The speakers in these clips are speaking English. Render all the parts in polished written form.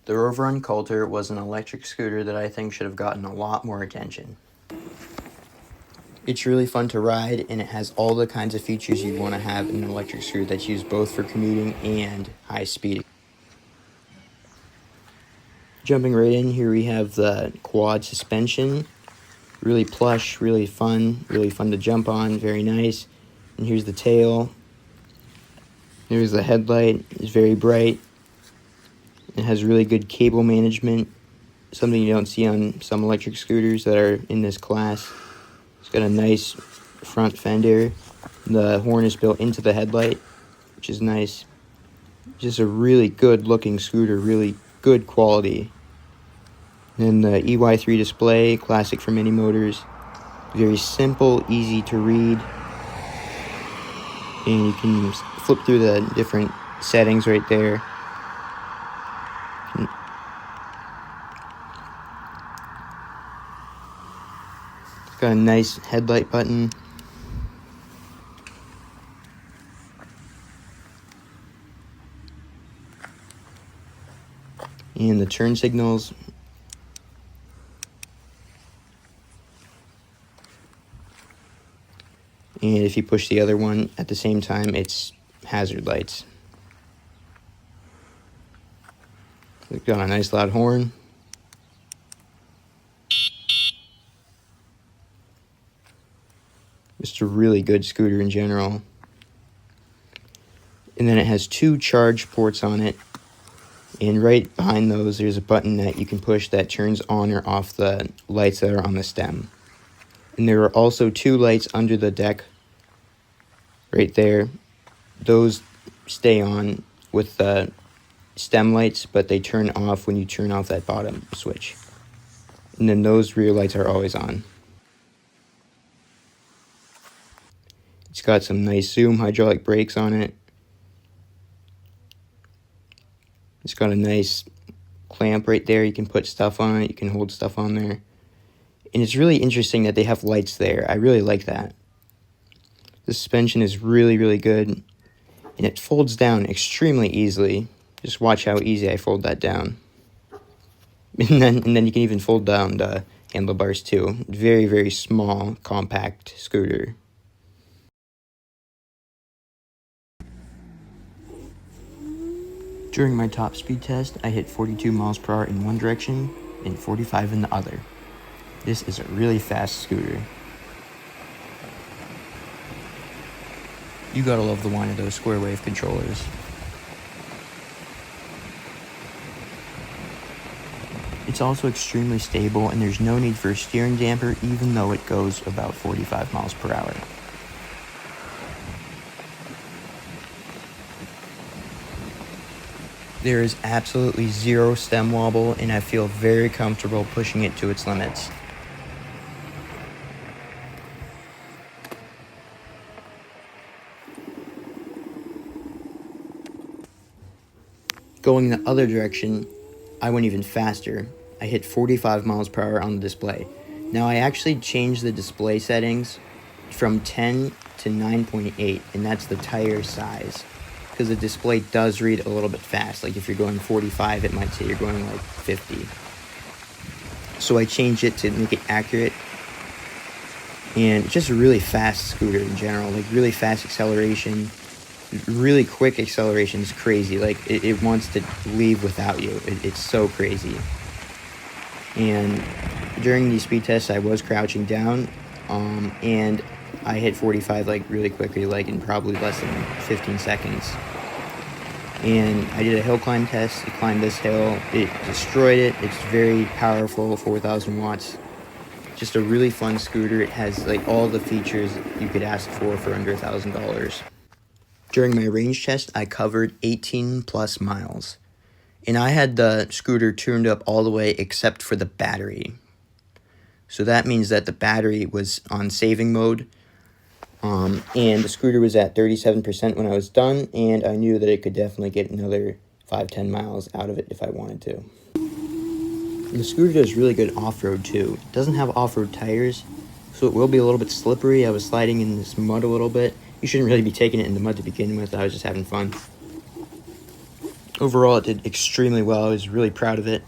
The Rover Coulter was an electric scooter that I think should have gotten a lot more attention. It's really fun to ride, and it has all the kinds of features you want to have in an electric scooter that's used both for commuting and high speed. Jumping right in, here we have the quad suspension. Really plush, really fun to jump on, very nice. And here's the tail. There's the headlight, it's very bright. It has really good cable management, something you don't see on some electric scooters that are in this class. It's got a nice front fender. The horn is built into the headlight, which is nice. Just a really good looking scooter, really good quality. Then the EY3 display, classic for mini motors. Very simple, easy to read. And you can flip through the different settings right there. It's got a nice headlight button. And the turn signals. And if you push the other one at the same time, it's hazard lights. It's got a nice loud horn. Just a really good scooter in general. And then it has 2 charge ports on it. And right behind those, there's a button that you can push that turns on or off the lights that are on the stem. And there are also 2 lights under the deck right there. Those stay on with the stem lights, but they turn off when you turn off that bottom switch. And then those rear lights are always on. It's got some nice Zoom hydraulic brakes on it. It's got a nice clamp right there. You can put stuff on it. You can hold stuff on there. And it's really interesting that they have lights there. I really like that. The suspension is really good. And it folds down extremely easily. Just watch how easy I fold that down. And then you can even fold down the handlebars too. Very small, compact scooter. During my top speed test, I hit 42 miles per hour in one direction and 45 in the other. This is a really fast scooter. You gotta love the whine of those square wave controllers. It's also extremely stable, and there's no need for a steering damper even though it goes about 45 miles per hour. There is absolutely zero stem wobble, and I feel very comfortable pushing it to its limits. Going the other direction, I went even faster. I hit 45 miles per hour on the display. Now I actually changed the display settings from 10 to 9.8, and that's the tire size. Because the display does read a little bit fast. Like if you're going 45, it might say you're going like 50. So I changed it to make it accurate. And it's just a really fast scooter in general. Like really fast acceleration. Really quick acceleration is crazy. Like it wants to leave without you. It's so crazy. And during these speed tests, I was crouching down. And I hit 45 like really quickly, like in probably less than 15 seconds. And I did a hill climb test. I climbed this hill. It destroyed it. It's very powerful, 4,000 watts. Just a really fun scooter. It has like all the features you could ask for under $1,000. During my range test, I covered 18 plus miles. And I had the scooter tuned up all the way except for the battery. So that means that the battery was on saving mode. And the scooter was at 37% when I was done, and I knew that it could definitely get another 5-10 miles out of it if I wanted to. And the scooter does really good off-road too. It doesn't have off-road tires, so it will be a little bit slippery. I was sliding in this mud a little bit. You shouldn't really be taking it in the mud to begin with. I was just having fun. Overall, it did extremely well. I was really proud of it.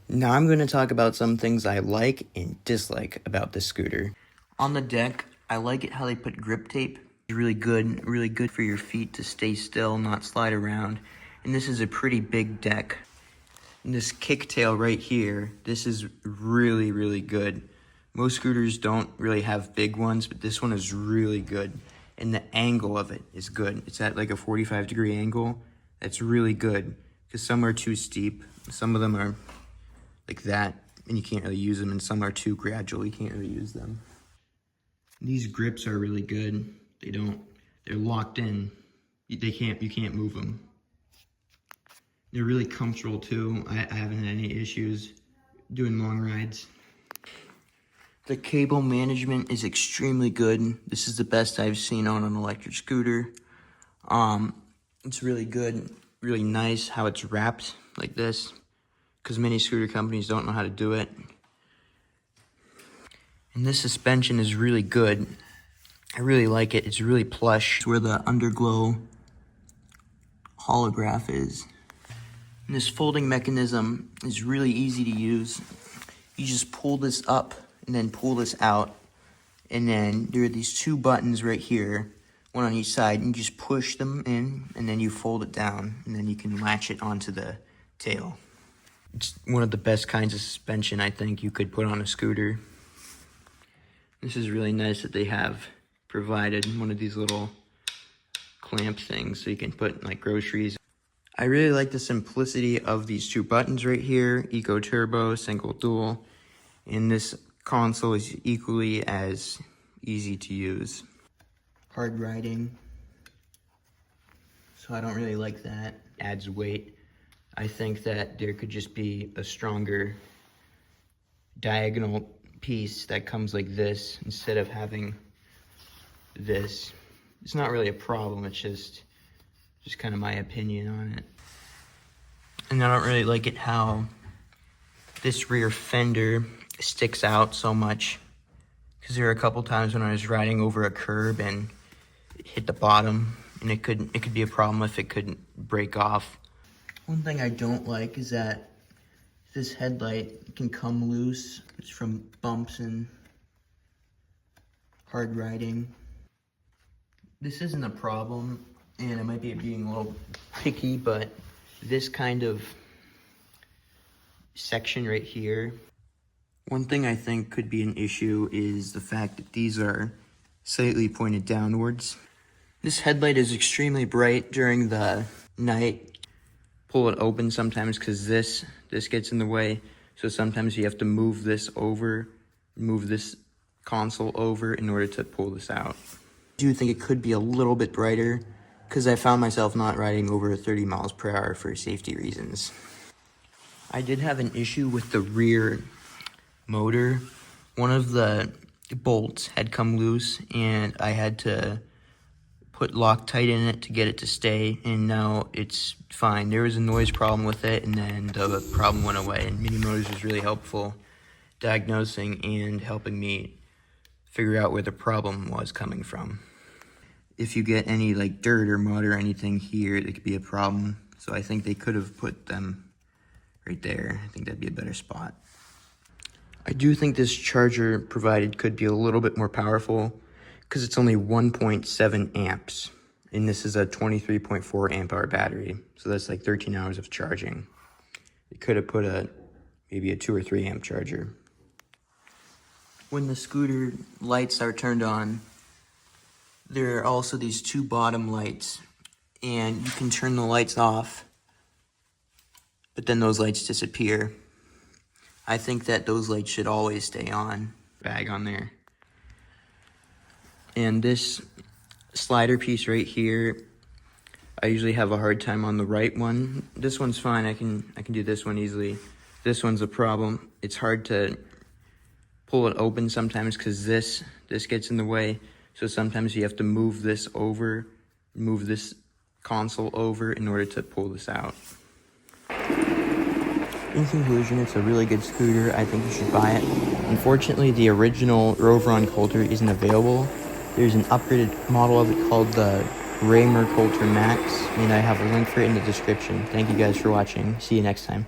Now I'm going to talk about some things I like and dislike about this scooter. On the deck, I like it how they put grip tape. It's really good for your feet to stay still, not slide around. And this is a pretty big deck. And this kicktail right here, this is really good. Most scooters don't really have big ones, but this one is really good. And the angle of it is good. It's at like a 45-degree angle. That's really good, because some are too steep. Some of them are like that, and you can't really use them, and some are too gradual. You can't really use them. These grips are really good. They're locked in. You can't move them. They're really comfortable too. I haven't had any issues doing long rides. The cable management is extremely good. This is the best I've seen on an electric scooter. It's really good, really nice how it's wrapped like this, because many scooter companies don't know how to do it. And this suspension is really good. I really like it. It's really plush. It's where the underglow holograph is. And this folding mechanism is really easy to use. You just pull this up and then pull this out. And then there are these two buttons right here, one on each side. And you just push them in, and then you fold it down. And then you can latch it onto the tail. It's one of the best kinds of suspension I think you could put on a scooter. This is really nice that they have provided one of these little clamp things so you can put like groceries. I really like the simplicity of these two buttons right here, Eco Turbo, Single Dual, and this console is equally as easy to use. Hard riding, so I don't really like that. Adds weight. I think that there could just be a stronger diagonal piece that comes like this instead of having this. It's not really a problem, it's just kind of my opinion on it. And I don't really like it how this rear fender sticks out so much, because there are a couple times when I was riding over a curb and it hit the bottom, and it could be a problem if it couldn't break off. One thing I don't like is that this headlight can come loose. It's from bumps and hard riding. This isn't a problem, and I might be being a little picky, but this kind of section right here, one thing I think could be an issue is the fact that these are slightly pointed downwards. This headlight is extremely bright during the night. Pull it open sometimes because this gets in the way, so sometimes you have to move this console over in order to pull this out. I do think it could be a little bit brighter, because I found myself not riding over 30 miles per hour for safety reasons. I did have an issue with the rear motor. One of the bolts had come loose, and I had to put Loctite in it to get it to stay, and now it's fine. There was a noise problem with it, and then the problem went away, and Mini Motors was really helpful diagnosing and helping me figure out where the problem was coming from. If you get any like dirt or mud or anything here, it could be a problem. So I think they could have put them right there. I think that'd be a better spot. I do think this charger provided could be a little bit more powerful, because it's only 1.7 amps. And this is a 23.4 amp hour battery. So that's like 13 hours of charging. They could have put maybe a 2 or 3 amp charger. When the scooter lights are turned on, there are also these two bottom lights, and you can turn the lights off, but then those lights disappear. I think that those lights should always stay on. Bag on there. And this slider piece right here, I usually have a hard time on the right one. This one's fine, I can do this one easily. This one's a problem. It's hard to pull it open sometimes because this gets in the way. So sometimes you have to move this console over in order to pull this out. In conclusion, it's a really good scooter. I think you should buy it. Unfortunately, the original Rover on Coulter isn't available. There's an upgraded model of it called the Ray Mercolter Max, and I have a link for it in the description. Thank you guys for watching. See you next time.